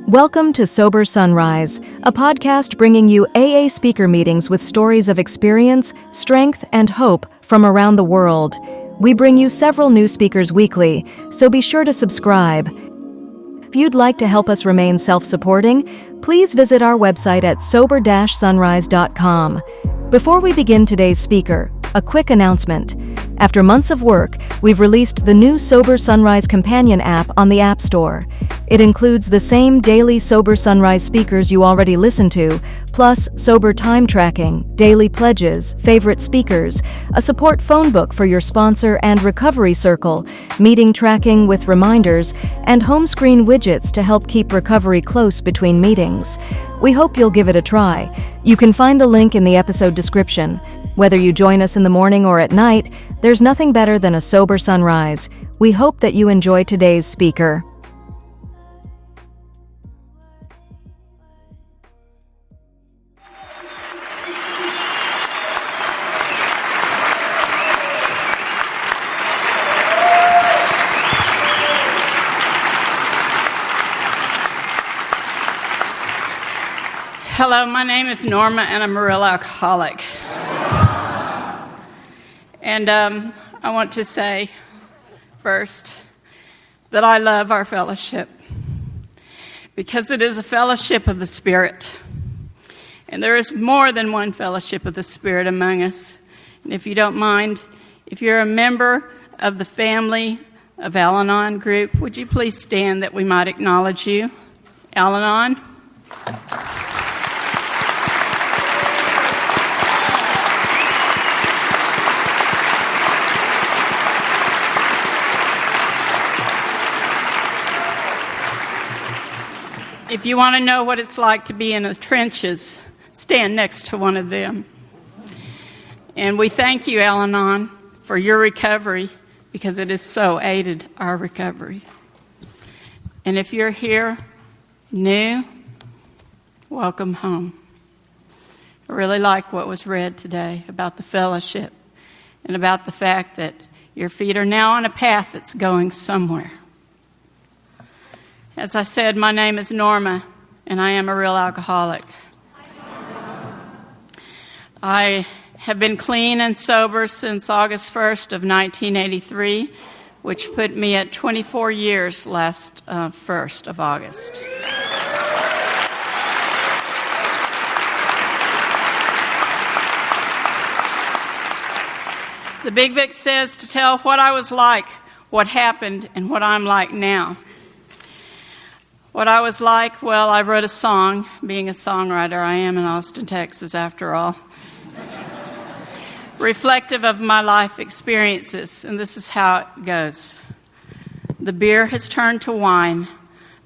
Welcome to Sober Sunrise, a podcast bringing you AA speaker meetings with stories of experience, strength, and hope from around the world. We bring you several new speakers weekly, so be sure to subscribe. If you'd like to help us remain self-supporting, please visit our website at sober-sunrise.com. Before we begin today's speaker, a quick announcement. After months of work, we've released the new Sober Sunrise Companion app on the App Store. It includes the same daily Sober Sunrise speakers you already listen to, plus sober time tracking, daily pledges, favorite speakers, a support phone book for your sponsor and recovery circle, meeting tracking with reminders, and home screen widgets to help keep recovery close between meetings. We hope you'll give it a try. You can find the link in the episode description. Whether you join us in the morning or at night, there's nothing better than a sober sunrise. We hope that you enjoy today's speaker. Hello, my name is Norma, and I'm a real alcoholic. And I want to say first that I love our fellowship because it is a fellowship of the Spirit. And there is more than one fellowship of the Spirit among us. And if you don't mind, if you're a member of the family of Al-Anon group, would you please stand that we might acknowledge you? Al-Anon. If you want to know what it's like to be in the trenches, stand next to one of them. And we thank you, Al-Anon, for your recovery because it has so aided our recovery. And if you're here new, welcome home. I really like what was read today about the fellowship and about the fact that your feet are now on a path that's going somewhere. As I said, my name is Norma, and I am a real alcoholic. I have been clean and sober since August 1st of 1983, which put me at 24 years last 1st of August. The Big Book says to tell what I was like, what happened, and what I'm like now. What I was like, well, I wrote a song. Being a songwriter, I am in Austin, Texas, after all. Reflective of my life experiences, and this is how it goes. The beer has turned to wine.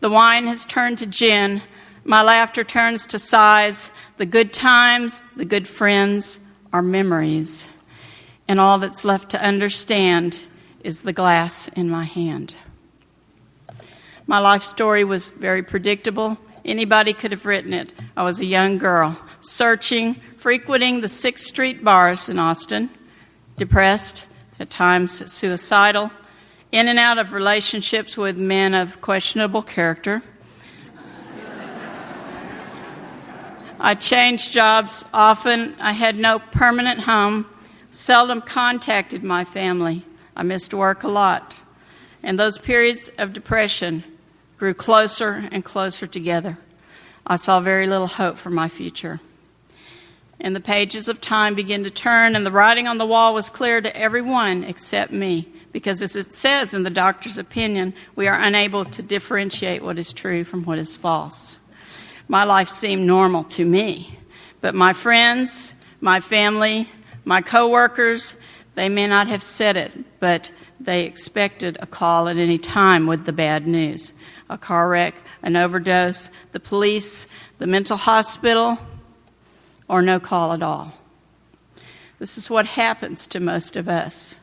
The wine has turned to gin. My laughter turns to sighs. The good times, the good friends are memories. And all that's left to understand is the glass in my hand. My life story was very predictable. Anybody could have written it. I was a young girl, searching, frequenting the 6th Street bars in Austin, depressed, at times suicidal, in and out of relationships with men of questionable character. I changed jobs often. I had no permanent home, seldom contacted my family. I missed work a lot. And those periods of depression grew closer and closer together. I saw very little hope for my future. And the pages of time began to turn, and the writing on the wall was clear to everyone except me, because as it says in the doctor's opinion, we are unable to differentiate what is true from what is false. My life seemed normal to me, but my friends, my family, my coworkers, they may not have said it, but they expected a call at any time with the bad news. A car wreck, an overdose, the police, the mental hospital, or no call at all. This is what happens to most of us.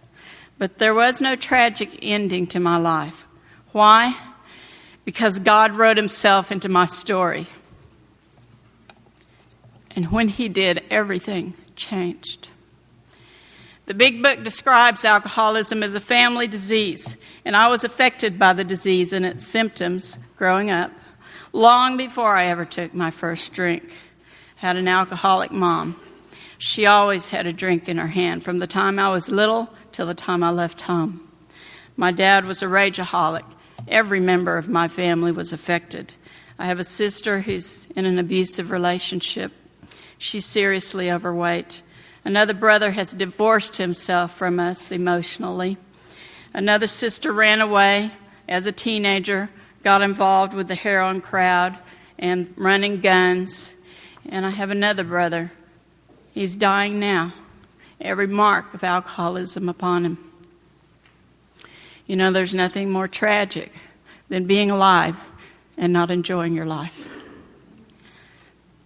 But there was no tragic ending to my life. Why? Because God wrote himself into my story. And when he did, everything changed. The Big Book describes alcoholism as a family disease, and I was affected by the disease and its symptoms growing up, long before I ever took my first drink. Had an alcoholic mom. She always had a drink in her hand from the time I was little till the time I left home. My dad was a rageaholic. Every member of my family was affected. I have a sister who's in an abusive relationship. She's seriously overweight. Another brother has divorced himself from us emotionally. Another sister ran away as a teenager, got involved with the heroin crowd and running guns. And I have another brother. He's dying now. Every mark of alcoholism upon him. You know, there's nothing more tragic than being alive and not enjoying your life.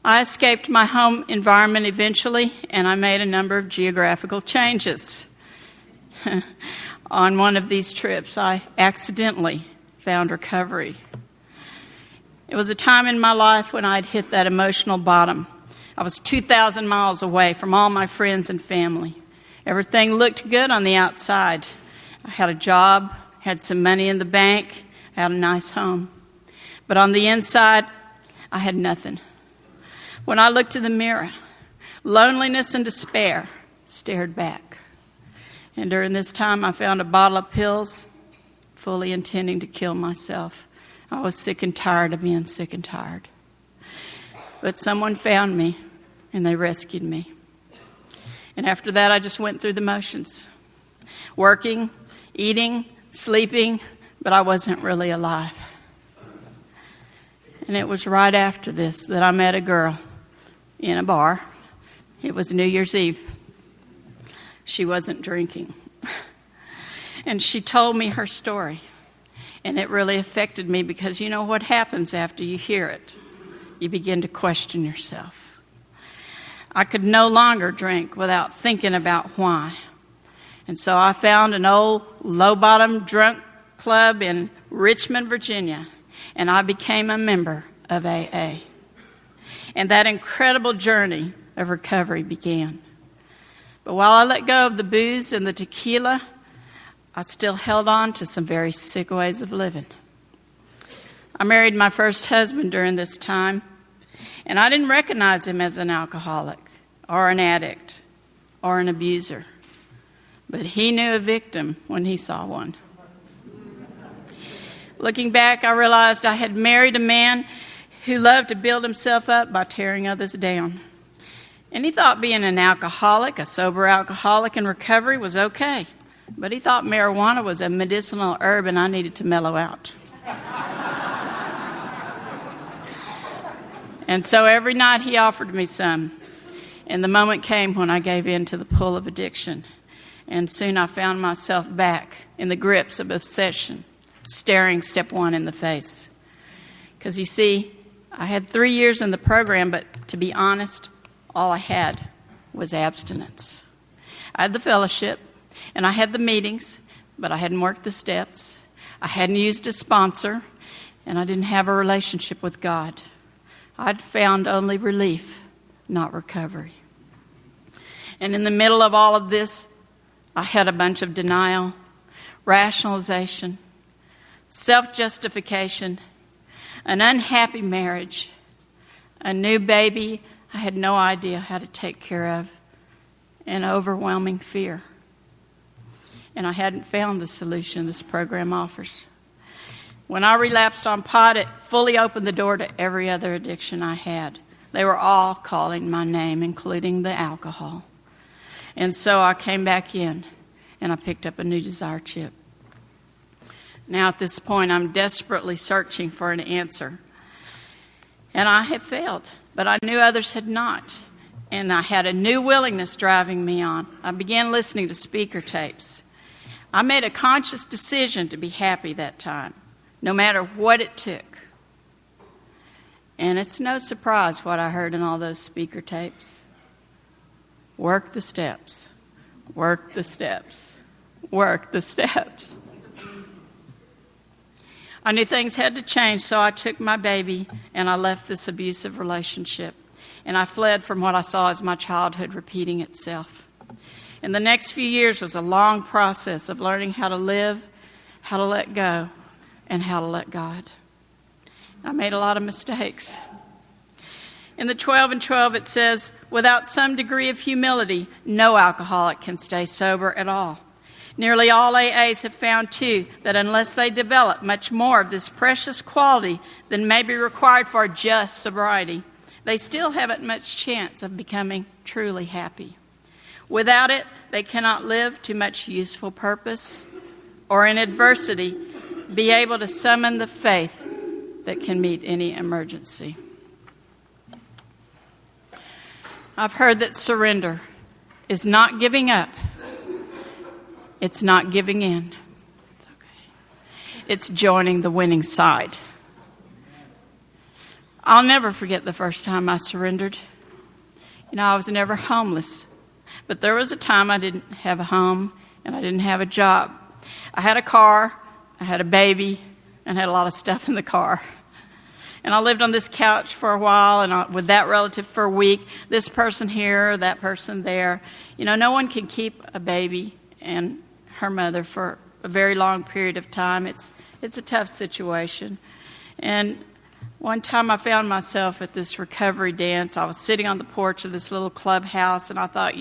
I escaped my home environment eventually, and I made a number of geographical changes. On one of these trips, I accidentally found recovery. It was a time in my life when I'd hit that emotional bottom. I was 2,000 miles away from all my friends and family. Everything looked good on the outside. I had a job, had some money in the bank, had a nice home. But on the inside, I had nothing. When I looked in the mirror, loneliness and despair stared back. And during this time, I found a bottle of pills, fully intending to kill myself. I was sick and tired of being sick and tired. But someone found me, and they rescued me. And after that, I just went through the motions. Working, eating, sleeping, but I wasn't really alive. And it was right after this that I met a girl in a bar. It was New Year's Eve. She wasn't drinking. And she told me her story. And it really affected me because you know what happens after you hear it? You begin to question yourself. I could no longer drink without thinking about why. And so I found an old low-bottom drunk club in Richmond, Virginia, and I became a member of AA. And that incredible journey of recovery began. But while I let go of the booze and the tequila, I still held on to some very sick ways of living. I married my first husband during this time, and I didn't recognize him as an alcoholic or an addict or an abuser. But he knew a victim when he saw one. Looking back, I realized I had married a man who loved to build himself up by tearing others down. And he thought being an alcoholic, a sober alcoholic in recovery, was okay. But he thought marijuana was a medicinal herb and I needed to mellow out. And so every night he offered me some. And the moment came when I gave in to the pull of addiction. And soon I found myself back in the grips of obsession, staring step one in the face. Because you see, I had 3 years in the program, but to be honest, all I had was abstinence. I had the fellowship, and I had the meetings, but I hadn't worked the steps. I hadn't used a sponsor, and I didn't have a relationship with God. I'd found only relief, not recovery. And in the middle of all of this, I had a bunch of denial, rationalization, self-justification, an unhappy marriage, a new baby I had no idea how to take care of, and overwhelming fear. And I hadn't found the solution this program offers. When I relapsed on pot, it fully opened the door to every other addiction I had. They were all calling my name, including the alcohol. And so I came back in, and I picked up a new desire chip. Now at this point, I'm desperately searching for an answer. And I had failed, but I knew others had not. And I had a new willingness driving me on. I began listening to speaker tapes. I made a conscious decision to be happy that time, no matter what it took. And it's no surprise what I heard in all those speaker tapes. Work the steps. Work the steps. Work the steps. I knew things had to change, so I took my baby and I left this abusive relationship. And I fled from what I saw as my childhood repeating itself. And the next few years was a long process of learning how to live, how to let go, and how to let God. I made a lot of mistakes. In the 12 and 12, it says, without some degree of humility, no alcoholic can stay sober at all. Nearly all AAs have found, too, that unless they develop much more of this precious quality than may be required for just sobriety, they still haven't much chance of becoming truly happy. Without it, they cannot live to much useful purpose, or in adversity, be able to summon the faith that can meet any emergency. I've heard that surrender is not giving up. It's not giving in. It's okay. It's joining the winning side. I'll never forget the first time I surrendered. I was never homeless. But there was a time I didn't have a home and I didn't have a job. I had a car, I had a baby, and had a lot of stuff in the car. And I lived on this couch for a while, and with that relative for a week, this person here, that person there. No one can keep a baby and her mother for a very long period of time. It's a tough situation. And one time I found myself at this recovery dance. I was sitting on the porch of this little clubhouse, and I thought,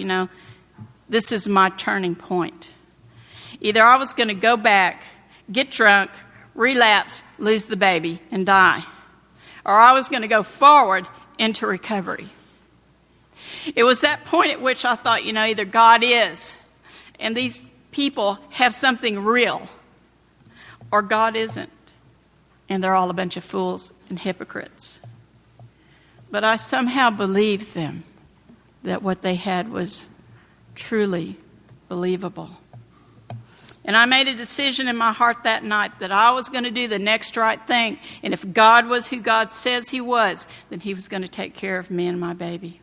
this is my turning point. Either I was going to go back, get drunk, relapse, lose the baby, and die, or I was going to go forward into recovery. It was that point at which I thought, either God is, and these people have something real, or God isn't, and they're all a bunch of fools and hypocrites. But I somehow believed them, that what they had was truly believable. And I made a decision in my heart that night that I was going to do the next right thing. And if God was who God says he was, then he was going to take care of me and my baby.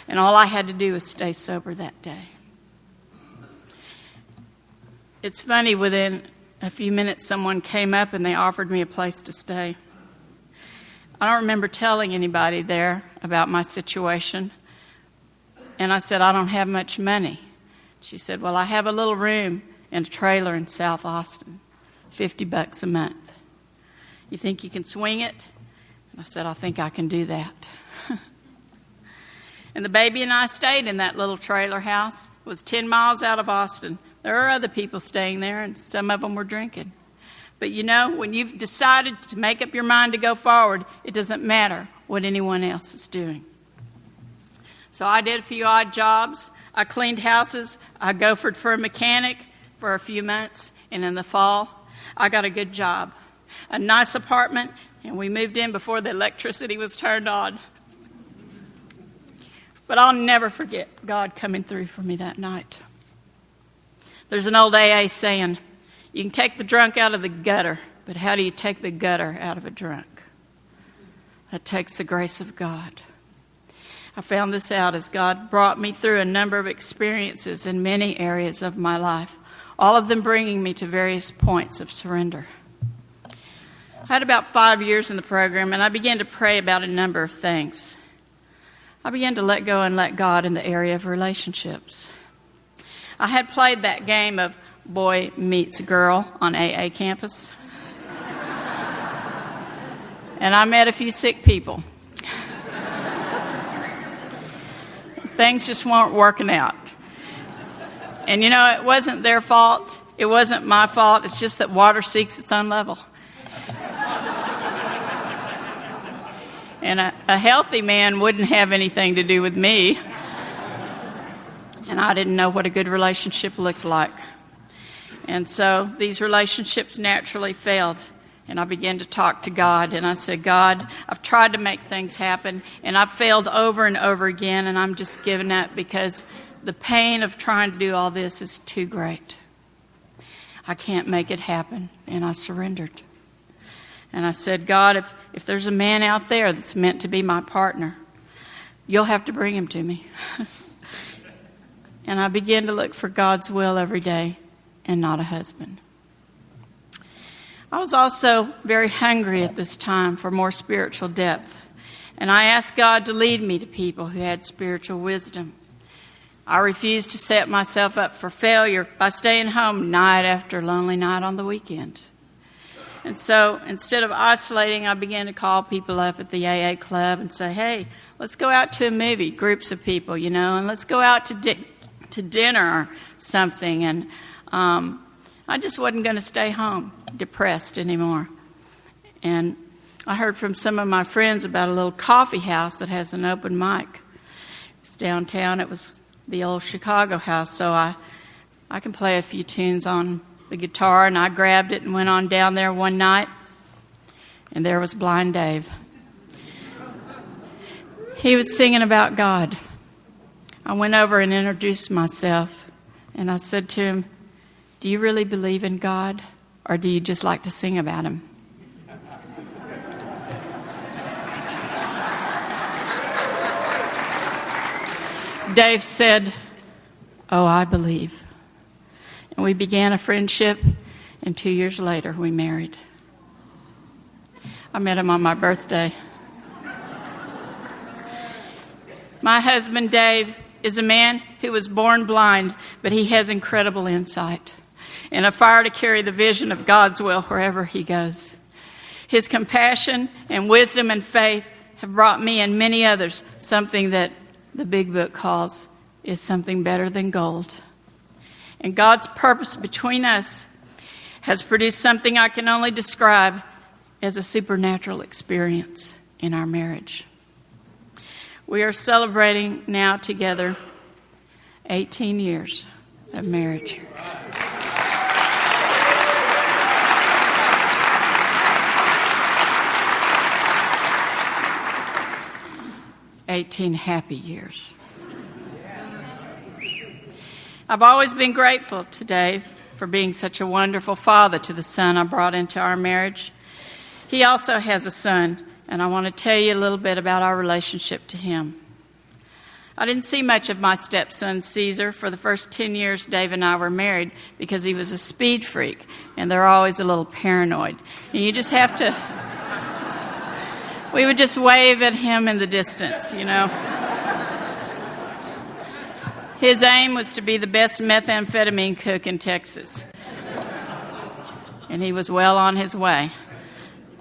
And all I had to do was stay sober that day. It's funny, within a few minutes, someone came up and they offered me a place to stay. I don't remember telling anybody there about my situation. And I said, I don't have much money. She said, well, I have a little room in a trailer in South Austin, $50 a month. You think you can swing it? And I said, I think I can do that. And the baby and I stayed in that little trailer house. It was 10 miles out of Austin. There are other people staying there, and some of them were drinking. But when you've decided to make up your mind to go forward, it doesn't matter what anyone else is doing. So I did a few odd jobs. I cleaned houses. I gophered for a mechanic for a few months. And in the fall, I got a good job, a nice apartment, and we moved in before the electricity was turned on. But I'll never forget God coming through for me that night. There's an old AA saying, you can take the drunk out of the gutter, but how do you take the gutter out of a drunk? That takes the grace of God. I found this out as God brought me through a number of experiences in many areas of my life, all of them bringing me to various points of surrender. I had about 5 years in the program, and I began to pray about a number of things. I began to let go and let God in the area of relationships. I had played that game of boy meets girl on AA campus. And I met a few sick people. Things just weren't working out. And it wasn't their fault. It wasn't my fault. It's just that water seeks its own level. And a healthy man wouldn't have anything to do with me. And I didn't know what a good relationship looked like. And so these relationships naturally failed. And I began to talk to God. And I said, God, I've tried to make things happen. And I've failed over and over again. And I'm just giving up because the pain of trying to do all this is too great. I can't make it happen. And I surrendered. And I said, God, if there's a man out there that's meant to be my partner, you'll have to bring him to me. And I began to look for God's will every day and not a husband. I was also very hungry at this time for more spiritual depth. And I asked God to lead me to people who had spiritual wisdom. I refused to set myself up for failure by staying home night after lonely night on the weekend. And so instead of isolating, I began to call people up at the AA club and say, hey, let's go out to a movie, groups of people, and let's go out to dinner or something. And I just wasn't going to stay home depressed anymore. And I heard from some of my friends about a little coffee house that has an open mic. It's downtown. It was the old Chicago house, so I can play a few tunes on the guitar, and I grabbed it and went on down there one night, and there was Blind Dave. He was singing about God. I went over and introduced myself, and I said to him, do you really believe in God, or do you just like to sing about him? Dave said, oh, I believe. And we began a friendship, and 2 years later, we married. I met him on my birthday. My husband, Dave, is a man who was born blind, but he has incredible insight and a fire to carry the vision of God's will wherever he goes. His compassion and wisdom and faith have brought me and many others something that the big book calls is something better than gold. And God's purpose between us has produced something I can only describe as a supernatural experience in our marriage. We are celebrating now together 18 years of marriage. "18 happy years." I've always been grateful to Dave for being such a wonderful father to the son I brought into our marriage. He also has a son, and I want to tell you a little bit about our relationship to him. I didn't see much of my stepson, Caesar, for the first 10 years Dave and I were married because he was a speed freak, and they're always a little paranoid. And you just have to... We would just wave at him in the distance, His aim was to be the best methamphetamine cook in Texas. And he was well on his way.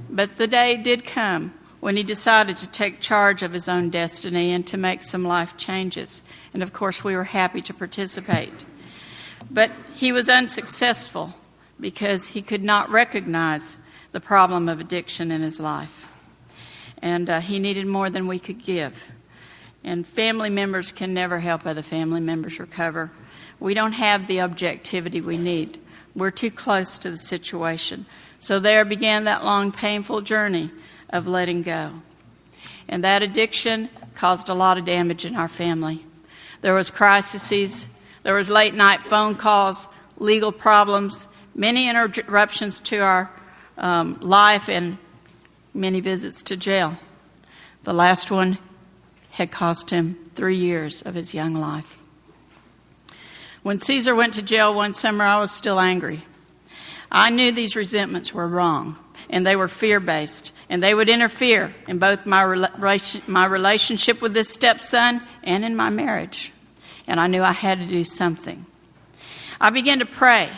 But the day did come when he decided to take charge of his own destiny and to make some life changes. And of course, we were happy to participate. But he was unsuccessful because he could not recognize the problem of addiction in his life. And he needed more than we could give. And family members can never help other family members recover. We don't have the objectivity we need. We're too close to the situation. So there began that long, painful journey of letting go. And that addiction caused a lot of damage in our family. There was crises, there was late-night phone calls, legal problems, many interruptions to our life, and many visits to jail. The last one had cost him 3 years of his young life. When Caesar went to jail one summer, I was still angry. I knew these resentments were wrong, and they were fear-based, and they would interfere in both my relationship with this stepson and in my marriage. And I knew I had to do something. I began to pray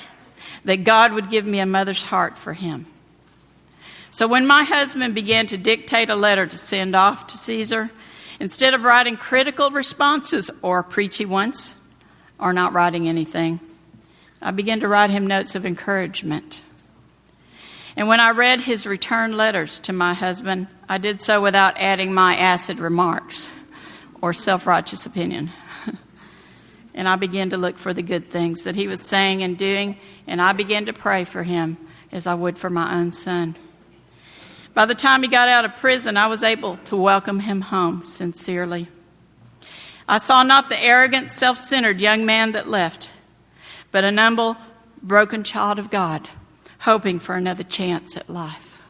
that God would give me a mother's heart for him. So when my husband began to dictate a letter to send off to Caesar, instead of writing critical responses or preachy ones, or not writing anything, I began to write him notes of encouragement. And when I read his return letters to my husband, I did so without adding my acid remarks or self-righteous opinion. And I began to look for the good things that he was saying and doing, and I began to pray for him as I would for my own son. By the time he got out of prison, I was able to welcome him home sincerely. I saw not the arrogant, self-centered young man that left, but an humble, broken child of God, hoping for another chance at life.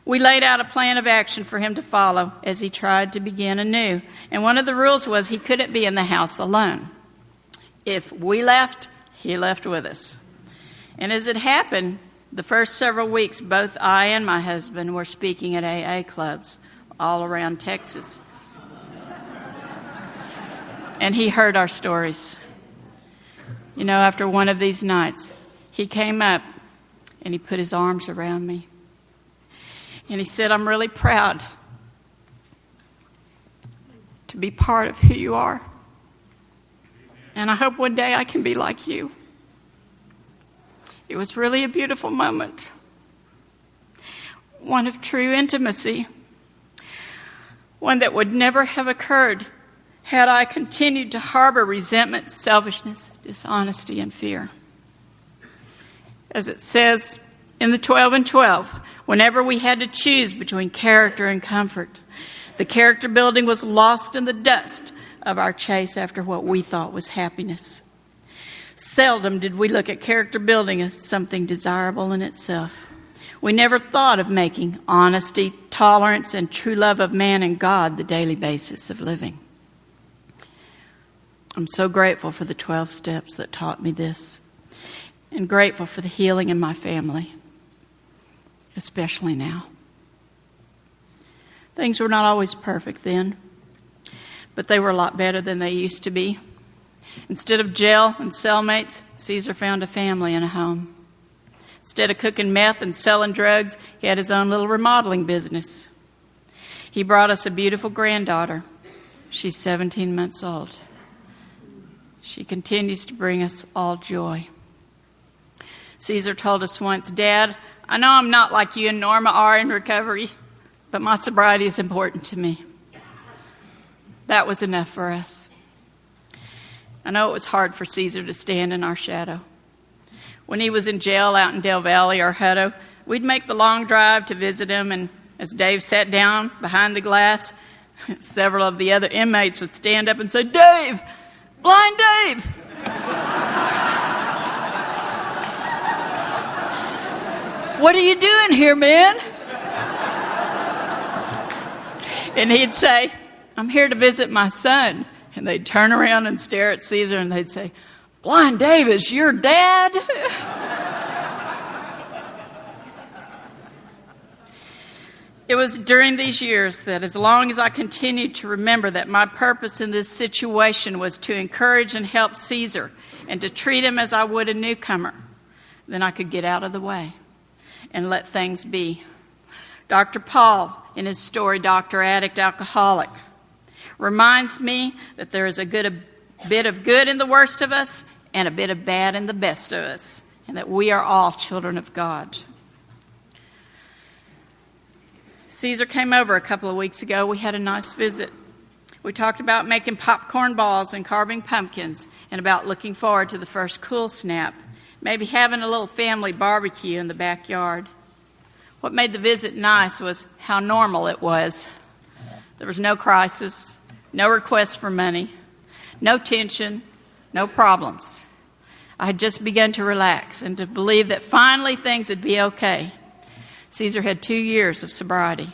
We laid out a plan of action for him to follow as he tried to begin anew. And one of the rules was he couldn't be in the house alone. If we left, he left with us. And as it happened, the first several weeks, both I and my husband were speaking at AA clubs all around Texas. And he heard our stories. After one of these nights, he came up and he put his arms around me. And he said, "I'm really proud to be part of who you are. And I hope one day I can be like you." It was really a beautiful moment, one of true intimacy, one that would never have occurred had I continued to harbor resentment, selfishness, dishonesty, and fear. As it says in the 12 and 12, whenever we had to choose between character and comfort, the character building was lost in the dust of our chase after what we thought was happiness. Seldom did we look at character building as something desirable in itself. We never thought of making honesty, tolerance, and true love of man and God the daily basis of living. I'm so grateful for the 12 steps that taught me this, and grateful for the healing in my family, especially now. Things were not always perfect then, but they were a lot better than they used to be. Instead of jail and cellmates, Caesar found a family and a home. Instead of cooking meth and selling drugs, he had his own little remodeling business. He brought us a beautiful granddaughter. She's 17 months old. She continues to bring us all joy. Caesar told us once, "Dad, I know I'm not like you and Norma are in recovery, but my sobriety is important to me." That was enough for us. I know it was hard for Caesar to stand in our shadow. When he was in jail out in Del Valle or Hutto, we'd make the long drive to visit him, and as Dave sat down behind the glass, several of the other inmates would stand up and say, "Dave! Blind Dave!" "What are you doing here, man?" And he'd say, "I'm here to visit my son." And they'd turn around and stare at Caesar and they'd say, "Blind Dave is your dad?" It was during these years that as long as I continued to remember that my purpose in this situation was to encourage and help Caesar and to treat him as I would a newcomer, then I could get out of the way and let things be. Dr. Paul, in his story, Dr. Addict Alcoholic, reminds me that there is a bit of good in the worst of us and a bit of bad in the best of us, and that we are all children of God. Caesar came over a couple of weeks ago. We had a nice visit. We talked about making popcorn balls and carving pumpkins, and about looking forward to the first cool snap, maybe having a little family barbecue in the backyard. What made the visit nice was how normal it was. There was no crisis, no request for money, no tension, no problems. I had just begun to relax and to believe that finally things would be okay. Caesar had 2 years of sobriety,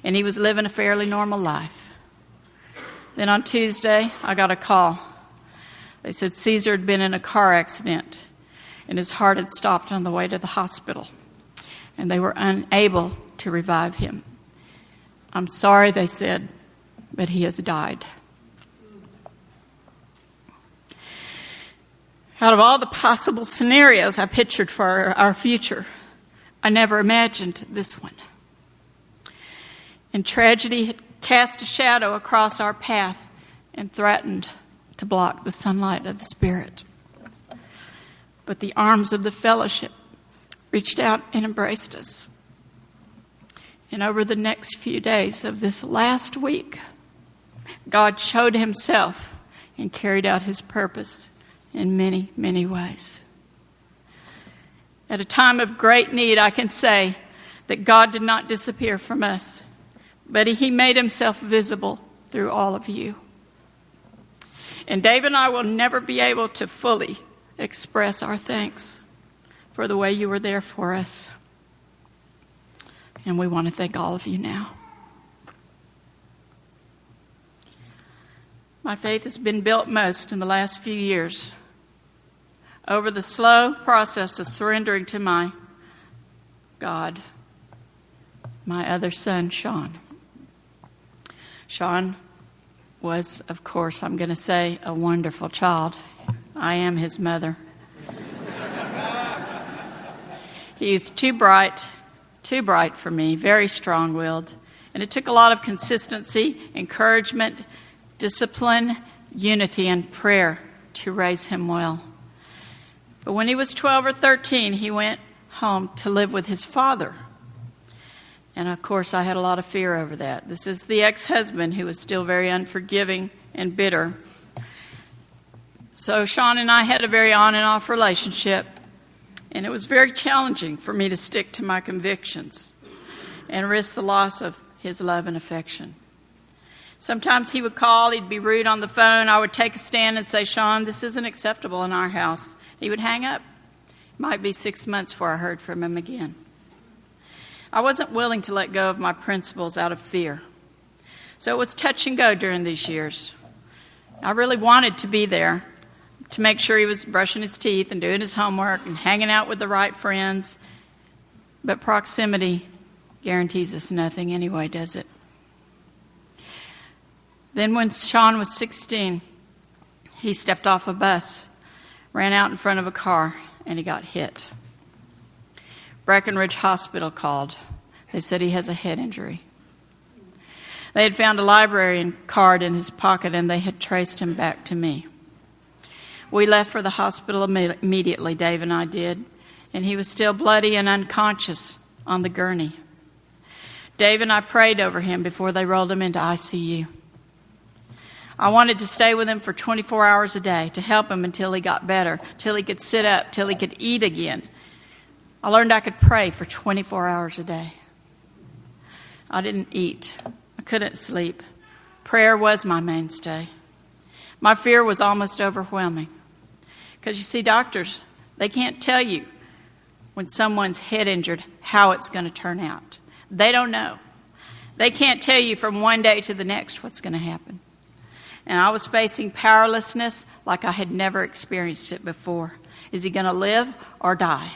and he was living a fairly normal life. Then on Tuesday, I got a call. They said Caesar had been in a car accident, and his heart had stopped on the way to the hospital, and they were unable to revive him. "I'm sorry," they said, "but he has died." Out of all the possible scenarios I pictured for our future, I never imagined this one. And tragedy had cast a shadow across our path and threatened to block the sunlight of the Spirit. But the arms of the fellowship reached out and embraced us. And over the next few days of this last week, God showed himself and carried out his purpose in many, many ways. At a time of great need, I can say that God did not disappear from us, but he made himself visible through all of you. And Dave and I will never be able to fully express our thanks for the way you were there for us. And we want to thank all of you now. My faith has been built most in the last few years over the slow process of surrendering to my God, my other son, Sean. Sean was, of course, I'm going to say, a wonderful child. I am his mother. He was too bright for me, very strong-willed. And it took a lot of consistency, encouragement, discipline, unity, and prayer to raise him well. But when he was 12 or 13, he went home to live with his father. And of course, I had a lot of fear over that. This is the ex-husband who was still very unforgiving and bitter. So Sean and I had a very on and off relationship, and it was very challenging for me to stick to my convictions and risk the loss of his love and affection. Sometimes he would call, he'd be rude on the phone. I would take a stand and say, Sean, this isn't acceptable in our house. He would hang up. It might be 6 months before I heard from him again. I wasn't willing to let go of my principles out of fear. So it was touch and go during these years. I really wanted to be there to make sure he was brushing his teeth and doing his homework and hanging out with the right friends. But proximity guarantees us nothing anyway, does it? Then when Sean was 16, he stepped off a bus, ran out in front of a car, and he got hit. Breckenridge Hospital called. They said he has a head injury. They had found a librarian card in his pocket, and they had traced him back to me. We left for the hospital immediately, Dave and I did, and he was still bloody and unconscious on the gurney. Dave and I prayed over him before they rolled him into ICU. I wanted to stay with him for 24 hours a day to help him until he got better, till he could sit up, till he could eat again. I learned I could pray for 24 hours a day. I didn't eat. I couldn't sleep. Prayer was my mainstay. My fear was almost overwhelming. Because you see, doctors, they can't tell you when someone's head injured how it's going to turn out. They don't know. They can't tell you from one day to the next what's going to happen. And I was facing powerlessness like I had never experienced it before. Is he going to live or die?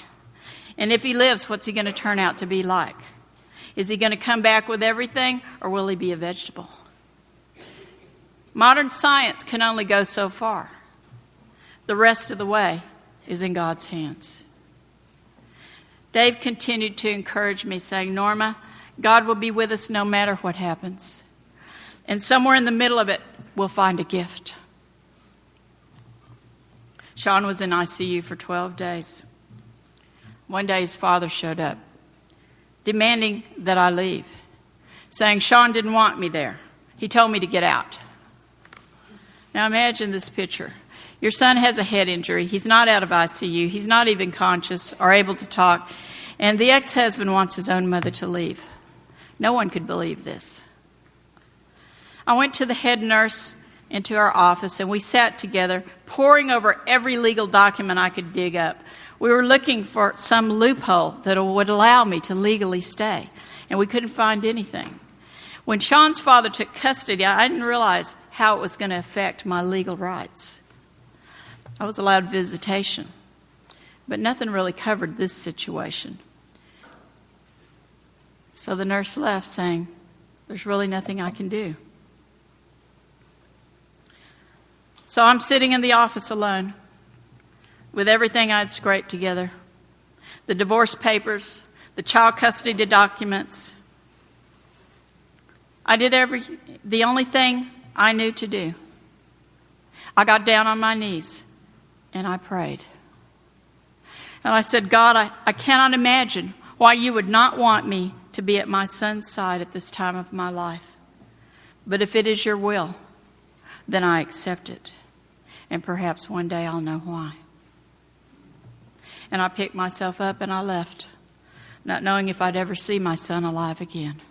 And if he lives, what's he going to turn out to be like? Is he going to come back with everything, or will he be a vegetable? Modern science can only go so far. The rest of the way is in God's hands. Dave continued to encourage me, saying, Norma, God will be with us no matter what happens. And somewhere in the middle of it, we'll find a gift. Sean was in ICU for 12 days. One day his father showed up, demanding that I leave, saying Sean didn't want me there. He told me to get out. Now imagine this picture. Your son has a head injury. He's not out of ICU. He's not even conscious or able to talk. And the ex-husband wants his own mother to leave. No one could believe this. I went to the head nurse into our office, and we sat together, poring over every legal document I could dig up. We were looking for some loophole that would allow me to legally stay, and we couldn't find anything. When Sean's father took custody, I didn't realize how it was going to affect my legal rights. I was allowed visitation, but nothing really covered this situation. So the nurse left saying, there's really nothing I can do. So I'm sitting in the office alone with everything I'd scraped together. The divorce papers, the child custody documents. I did the only thing I knew to do. I got down on my knees and I prayed. And I said, God, I cannot imagine why you would not want me to be at my son's side at this time of my life. But if it is your will, then I accept it. And perhaps one day I'll know why. And I picked myself up and I left, not knowing if I'd ever see my son alive again.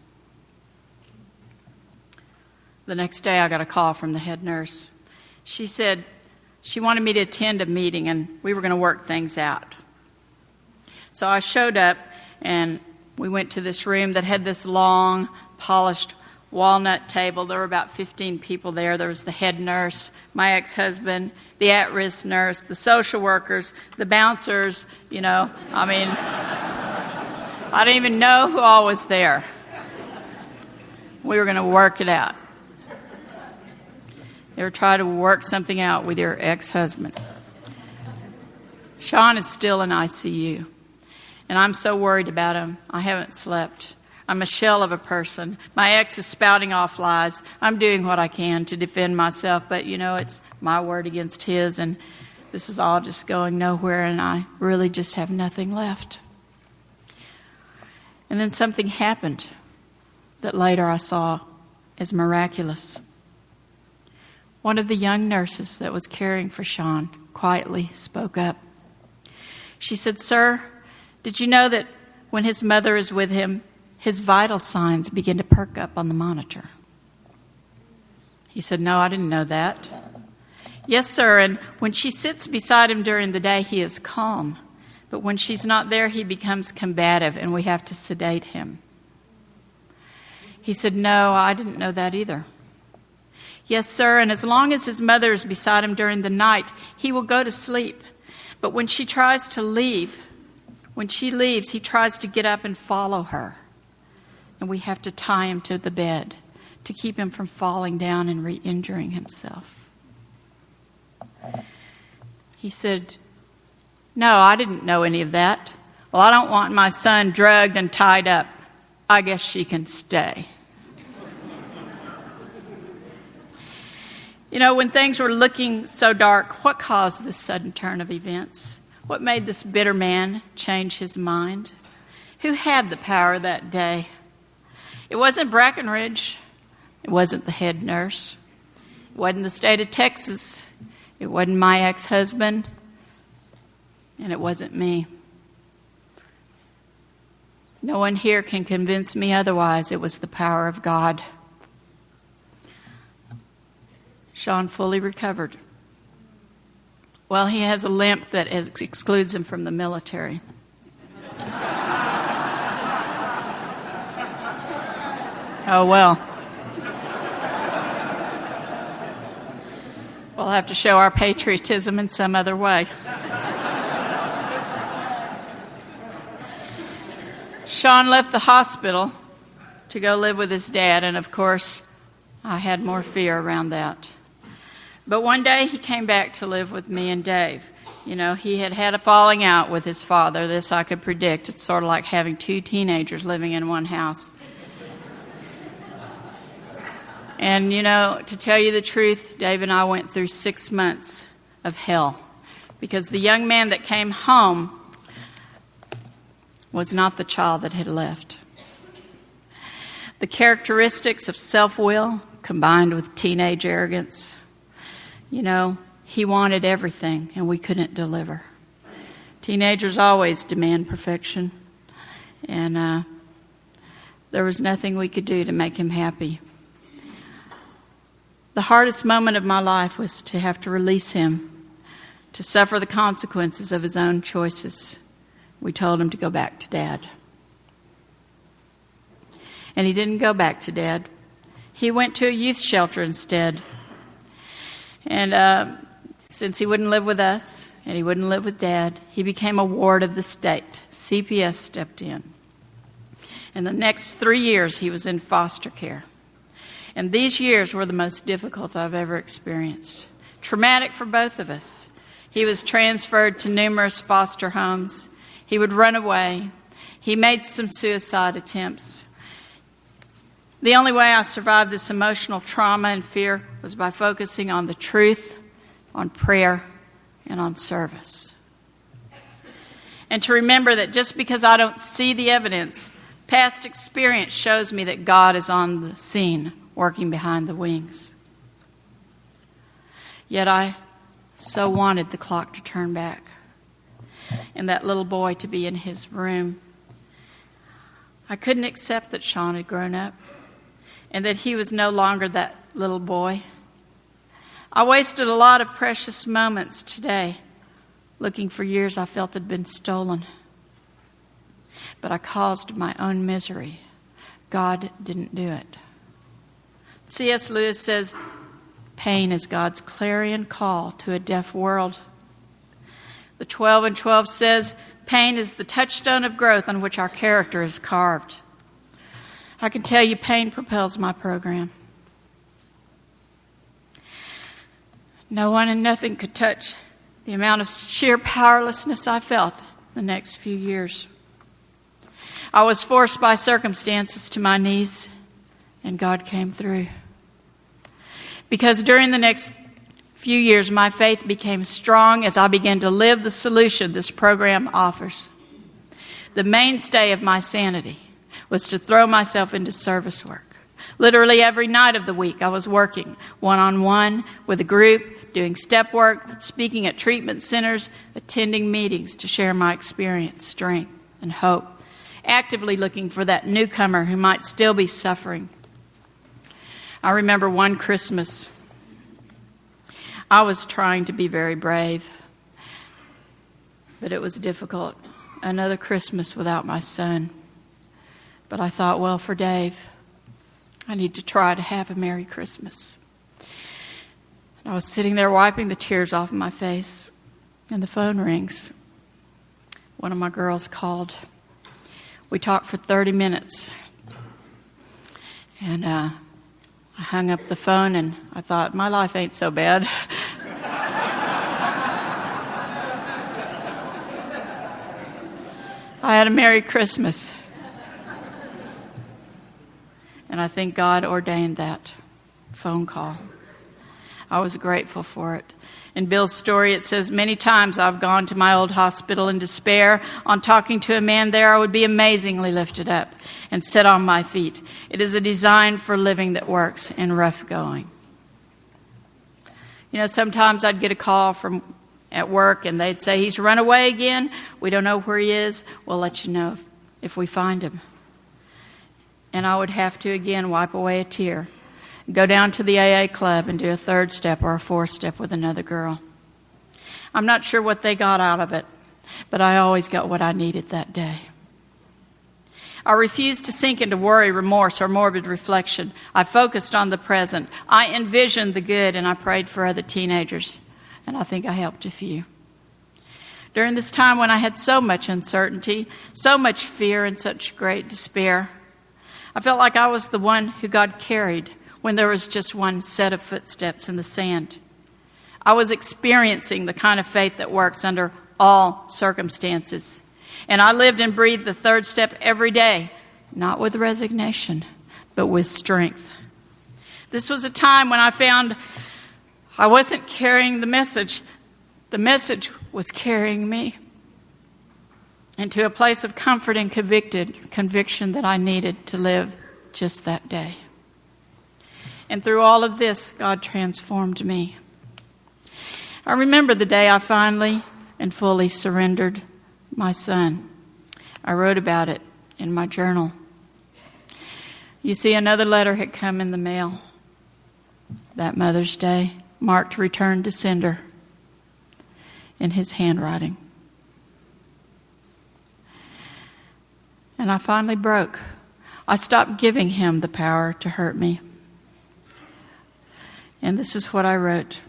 The next day I got a call from the head nurse. She said she wanted me to attend a meeting and we were going to work things out. So I showed up and we went to this room that had this long, polished walnut table. There were about 15 people there. There was the head nurse, my ex-husband, the at-risk nurse, the social workers, the bouncers, I didn't even know who all was there. We were going to work it out. You ever try to work something out with your ex-husband? Sean is still in ICU. And I'm so worried about him. I haven't slept. I'm a shell of a person. My ex is spouting off lies. I'm doing what I can to defend myself, but it's my word against his, and this is all just going nowhere, and I really just have nothing left. And then something happened that later I saw as miraculous. One of the young nurses that was caring for Sean quietly spoke up. She said, "Sir, did you know that when his mother is with him, his vital signs begin to perk up on the monitor?" He said, "No, I didn't know that." "Yes, sir, and when she sits beside him during the day, he is calm. But when she's not there, he becomes combative, and we have to sedate him." He said, "No, I didn't know that either." "Yes, sir, and as long as his mother is beside him during the night, he will go to sleep. But when she leaves, he tries to get up and follow her. And we have to tie him to the bed to keep him from falling down and re-injuring himself." He said, "No, I didn't know any of that. Well, I don't want my son drugged and tied up. I guess she can stay." When things were looking so dark, what caused this sudden turn of events? What made this bitter man change his mind? Who had the power that day? It wasn't Brackenridge. It wasn't the head nurse. It wasn't the state of Texas. It wasn't my ex-husband. And it wasn't me. No one here can convince me otherwise. It was the power of God. Sean fully recovered. Well, he has a limp that excludes him from the military. Oh, well. We'll have to show our patriotism in some other way. Sean left the hospital to go live with his dad, and of course, I had more fear around that. But one day he came back to live with me and Dave. He had had a falling out with his father. This I could predict. It's sort of like having two teenagers living in one house. And, to tell you the truth, Dave and I went through 6 months of hell because the young man that came home was not the child that had left. The characteristics of self-will combined with teenage arrogance. He wanted everything, and we couldn't deliver. Teenagers always demand perfection, and there was nothing we could do to make him happy. The hardest moment of my life was to have to release him, to suffer the consequences of his own choices. We told him to go back to Dad. And he didn't go back to Dad. He went to a youth shelter instead. And since he wouldn't live with us and he wouldn't live with Dad, he became a ward of the state. CPS stepped in. And the next 3 years, he was in foster care. And these years were the most difficult I've ever experienced. Traumatic for both of us. He was transferred to numerous foster homes. He would run away. He made some suicide attempts. The only way I survived this emotional trauma and fear was by focusing on the truth, on prayer, and on service. And to remember that just because I don't see the evidence, past experience shows me that God is on the scene, working behind the wings. Yet I so wanted the clock to turn back and that little boy to be in his room. I couldn't accept that Sean had grown up and that he was no longer that little boy. I wasted a lot of precious moments today looking for years I felt had been stolen. But I caused my own misery. God didn't do it. C.S. Lewis says, pain is God's clarion call to a deaf world. The 12 and 12 says, pain is the touchstone of growth on which our character is carved. I can tell you pain propels my program. No one and nothing could touch the amount of sheer powerlessness I felt the next few years. I was forced by circumstances to my knees, and God came through. Because during the next few years, my faith became strong as I began to live the solution this program offers. The mainstay of my sanity was to throw myself into service work. Literally every night of the week, I was working one-on-one with a group, doing step work, speaking at treatment centers, attending meetings to share my experience, strength, and hope, actively looking for that newcomer who might still be suffering. I remember one Christmas, I was trying to be very brave, but it was difficult. Another Christmas without my son. But I thought, well, for Dave, I need to try to have a Merry Christmas. I was sitting there wiping the tears off of my face, and the phone rings. One of my girls called. We talked for 30 minutes. And I hung up the phone, and I thought, my life ain't so bad. I had a Merry Christmas. And I think God ordained that phone call. I was grateful for it. In Bill's story, it says, many times I've gone to my old hospital in despair. On talking to a man there, I would be amazingly lifted up and set on my feet. It is a design for living that works in rough going. You know, sometimes I'd get a call from at work, and they'd say, he's run away again. We don't know where he is. We'll let you know if we find him. And I would have to, again, wipe away a tear, go down to the AA club and do a third step or a fourth step with another girl. I'm not sure what they got out of it, but I always got what I needed that day. I refused to sink into worry, remorse, or morbid reflection. I focused on the present. I envisioned the good, and I prayed for other teenagers. And I think I helped a few. During this time when I had so much uncertainty, so much fear, and such great despair, I felt like I was the one who God carried when there was just one set of footsteps in the sand. I was experiencing the kind of faith that works under all circumstances. And I lived and breathed the third step every day, not with resignation, but with strength. This was a time when I found I wasn't carrying the message. The message was carrying me into a place of comfort and conviction that I needed to live just that day. And through all of this, God transformed me. I remember the day I finally and fully surrendered my son. I wrote about it in my journal. You see, another letter had come in the mail that Mother's Day, marked return to sender in his handwriting. And I finally broke. I stopped giving him the power to hurt me. And this is what I wrote.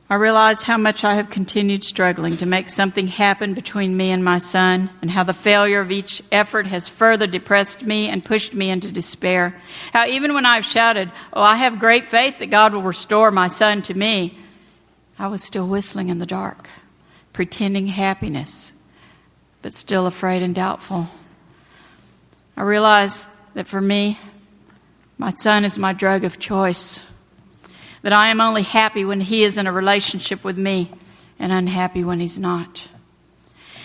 I realize how much I have continued struggling to make something happen between me and my son, and how the failure of each effort has further depressed me and pushed me into despair. How even when I've shouted, oh, I have great faith that God will restore my son to me, I was still whistling in the dark, pretending happiness, but still afraid and doubtful. I realize that for me, my son is my drug of choice. That I am only happy when he is in a relationship with me and unhappy when he's not.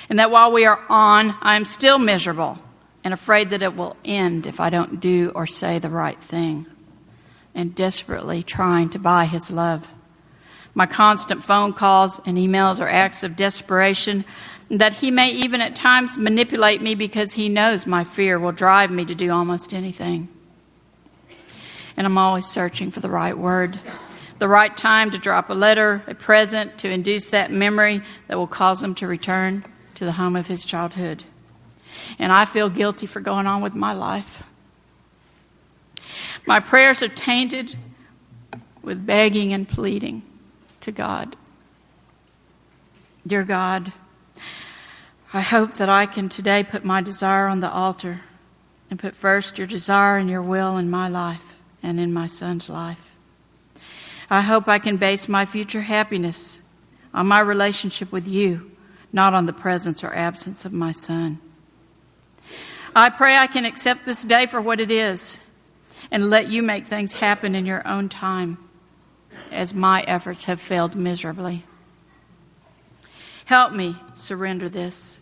And that while we are on, I am still miserable and afraid that it will end if I don't do or say the right thing, and desperately trying to buy his love. My constant phone calls and emails are acts of desperation, that he may even at times manipulate me because he knows my fear will drive me to do almost anything. And I'm always searching for the right word, the right time to drop a letter, a present, to induce that memory that will cause him to return to the home of his childhood. And I feel guilty for going on with my life. My prayers are tainted with begging and pleading to God. Dear God, I hope that I can today put my desire on the altar and put first your desire and your will in my life and in my son's life. I hope I can base my future happiness on my relationship with you, not on the presence or absence of my son. I pray I can accept this day for what it is and let you make things happen in your own time, as my efforts have failed miserably. Help me surrender this.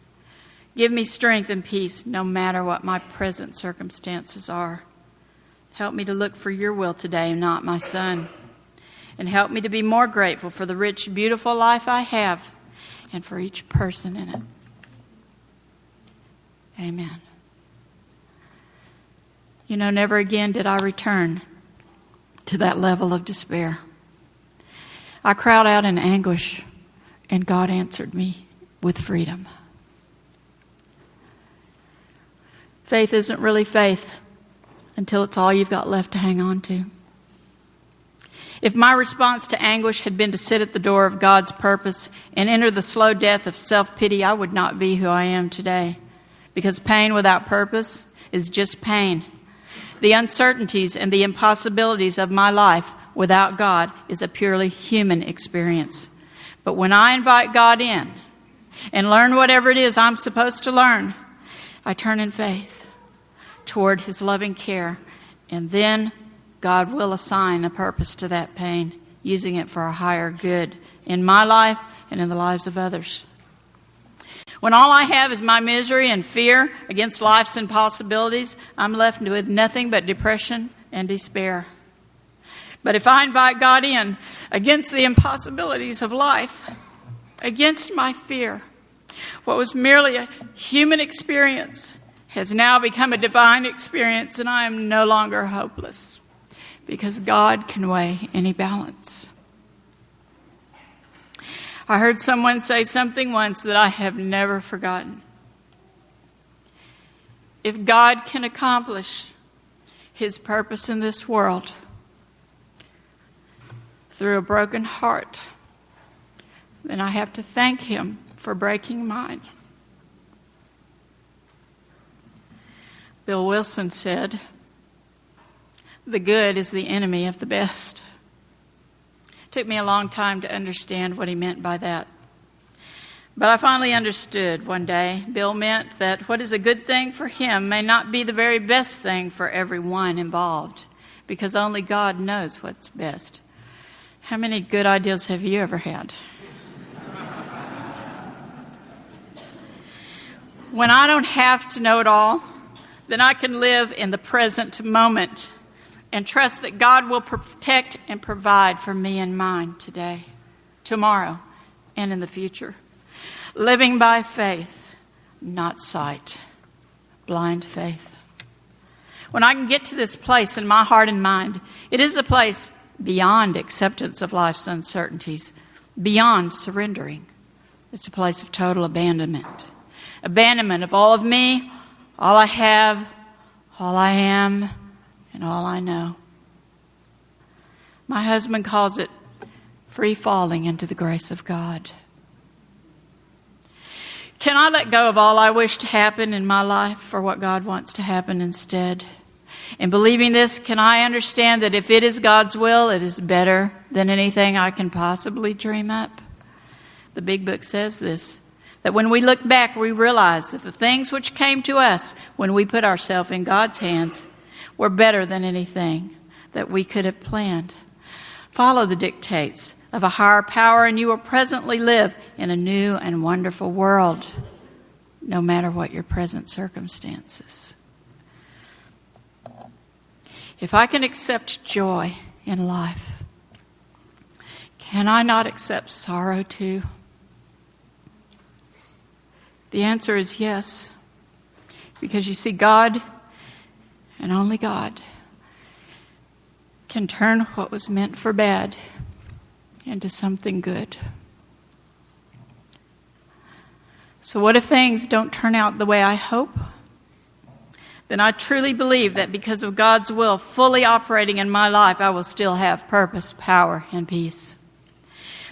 Give me strength and peace no matter what my present circumstances are. Help me to look for your will today and not my son. And help me to be more grateful for the rich, beautiful life I have and for each person in it. Amen. You know, never again did I return to that level of despair. I cried out in anguish, and God answered me with freedom. Faith isn't really faith until it's all you've got left to hang on to. If my response to anguish had been to sit at the door of God's purpose and enter the slow death of self-pity, I would not be who I am today. Because pain without purpose is just pain. The uncertainties and the impossibilities of my life without God is a purely human experience. But when I invite God in and learn whatever it is I'm supposed to learn, I turn in faith toward His loving care, and then God will assign a purpose to that pain, using it for a higher good in my life and in the lives of others. When all I have is my misery and fear against life's impossibilities, I'm left with nothing but depression and despair. But if I invite God in against the impossibilities of life, against my fear, what was merely a human experience has now become a divine experience, and I am no longer hopeless. Because God can weigh any balance. I heard someone say something once that I have never forgotten. If God can accomplish His purpose in this world through a broken heart, then I have to thank Him for breaking mine. Bill Wilson said, "The good is the enemy of the best." It took me a long time to understand what he meant by that. But I finally understood one day. Bill meant that what is a good thing for him may not be the very best thing for everyone involved, because only God knows what's best. How many good ideas have you ever had? When I don't have to know it all, then I can live in the present moment and trust that God will protect and provide for me and mine today, tomorrow, and in the future. Living by faith, not sight. Blind faith. When I can get to this place in my heart and mind, it is a place beyond acceptance of life's uncertainties, beyond surrendering. It's a place of total abandonment. Abandonment of all of me, all I have, all I am, and all I know. My husband calls it free falling into the grace of God. Can I let go of all I wish to happen in my life for what God wants to happen instead? In believing this, can I understand that if it is God's will, it is better than anything I can possibly dream up? The Big Book says this, that when we look back, we realize that the things which came to us when we put ourselves in God's hands were better than anything that we could have planned. Follow the dictates of a higher power, and you will presently live in a new and wonderful world, no matter what your present circumstances. If I can accept joy in life, can I not accept sorrow too? The answer is yes, because you see, God, and only God, can turn what was meant for bad into something good. So what if things don't turn out the way I hope? Then I truly believe that because of God's will fully operating in my life, I will still have purpose, power, and peace.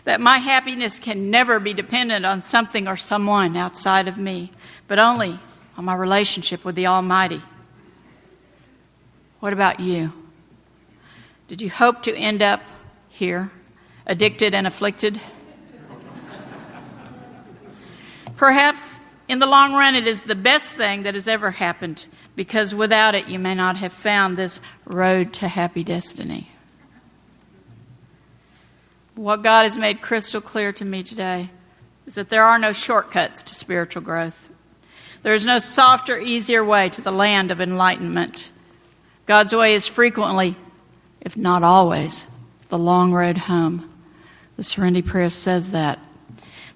That my happiness can never be dependent on something or someone outside of me, but only on my relationship with the Almighty. What about you? Did you hope to end up here, addicted and afflicted? Perhaps in the long run it is the best thing that has ever happened, because without it you may not have found this road to happy destiny. What God has made crystal clear to me today is that there are no shortcuts to spiritual growth. There is no softer, easier way to the land of enlightenment. God's way is frequently, if not always, the long road home. The Serenity Prayer says that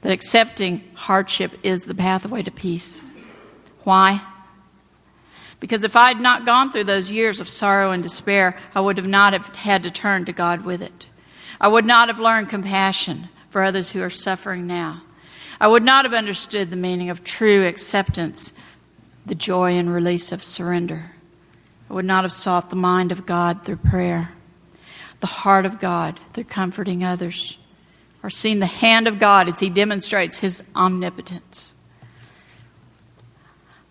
accepting hardship is the pathway to peace. Why? Because if I had not gone through those years of sorrow and despair, I would have not have had to turn to God with it. I would not have learned compassion for others who are suffering now. I would not have understood the meaning of true acceptance, the joy and release of surrender. I would not have sought the mind of God through prayer, the heart of God through comforting others, or seen the hand of God as He demonstrates His omnipotence.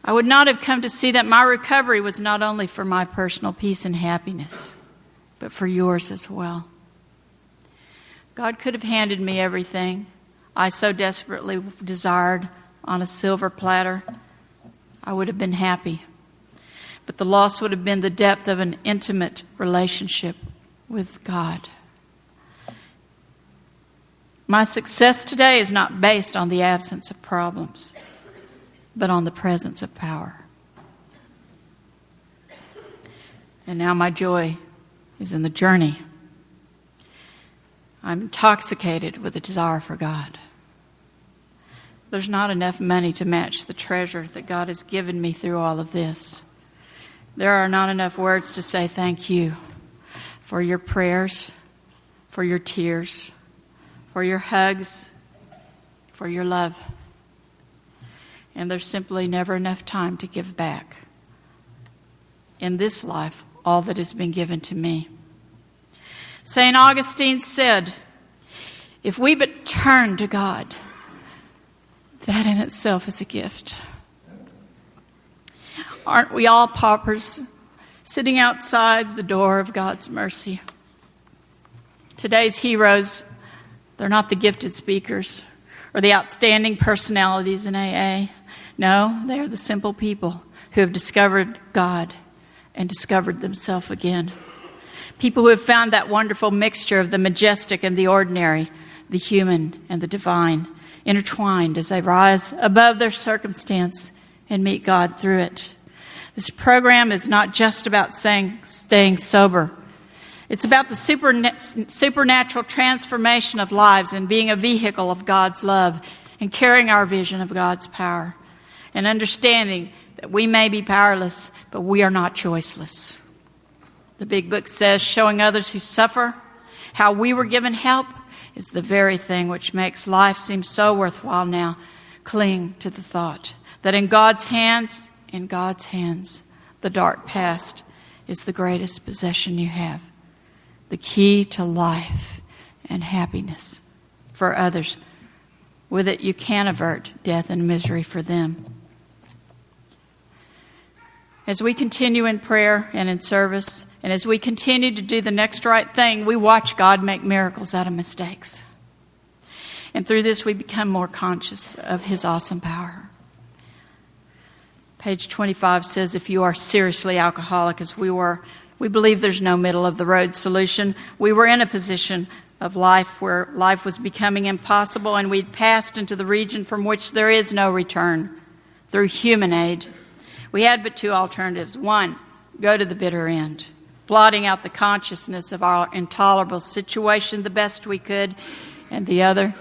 I would not have come to see that my recovery was not only for my personal peace and happiness, but for yours as well. God could have handed me everything I so desperately desired on a silver platter. I would have been happy. But the loss would have been the depth of an intimate relationship with God. My success today is not based on the absence of problems, but on the presence of power. And now my joy is in the journey. I'm intoxicated with a desire for God. There's not enough money to match the treasure that God has given me through all of this. There are not enough words to say thank you for your prayers, for your tears, for your hugs, for your love. And there's simply never enough time to give back in this life all that has been given to me. St. Augustine said, if we but turn to God, that in itself is a gift. Aren't we all paupers sitting outside the door of God's mercy? Today's heroes, they're not the gifted speakers or the outstanding personalities in AA. No, they are the simple people who have discovered God and discovered themselves again. People who have found that wonderful mixture of the majestic and the ordinary, the human and the divine, intertwined as they rise above their circumstance and meet God through it. This program is not just about staying sober. It's about the supernatural transformation of lives and being a vehicle of God's love and carrying our vision of God's power and understanding that we may be powerless, but we are not choiceless. The big book says showing others who suffer how we were given help is the very thing which makes life seem so worthwhile now. Cling to the thought that in God's hands, the dark past is the greatest possession you have. The key to life and happiness for others. With it, you can avert death and misery for them. As we continue in prayer and in service, and as we continue to do the next right thing, we watch God make miracles out of mistakes. And through this, we become more conscious of His awesome power. Page 25 says, if you are seriously alcoholic as we were, we believe there's no middle-of-the-road solution. We were in a position of life where life was becoming impossible, and we'd passed into the region from which there is no return through human aid. We had but two alternatives. One, go to the bitter end, blotting out the consciousness of our intolerable situation the best we could, and the other,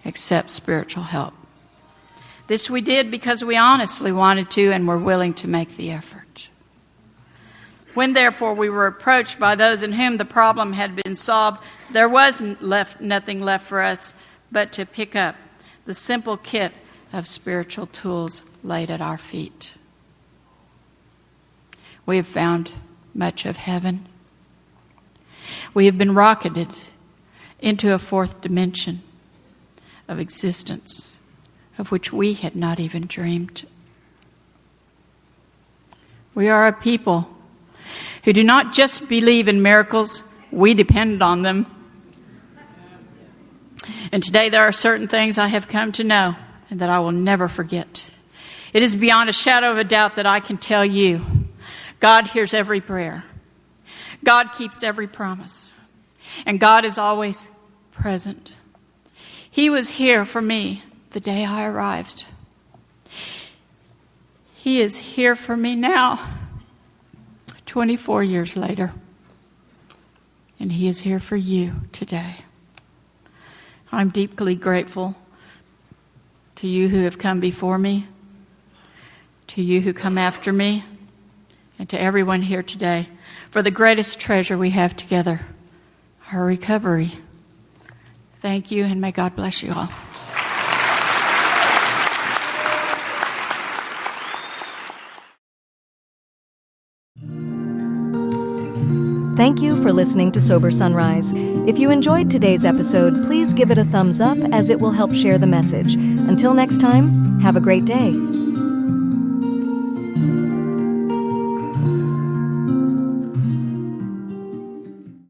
accept spiritual help. This we did because we honestly wanted to and were willing to make the effort. When, therefore, we were approached by those in whom the problem had been solved, there was nothing left for us but to pick up the simple kit of spiritual tools laid at our feet. We have found much of heaven. We have been rocketed into a fourth dimension of existence of which we had not even dreamed. We are a people who do not just believe in miracles, we depend on them. And today there are certain things I have come to know and that I will never forget. It is beyond a shadow of a doubt that I can tell you, God hears every prayer. God keeps every promise. And God is always present. He was here for me the day I arrived. He is here for me now, 24 years later. And He is here for you today. I'm deeply grateful to you who have come before me, to you who come after me, and to everyone here today for the greatest treasure we have together, our recovery. Thank you, and may God bless you all. Thank you for listening to Sober Sunrise. If you enjoyed today's episode, please give it a thumbs up as it will help share the message. Until next time, have a great day.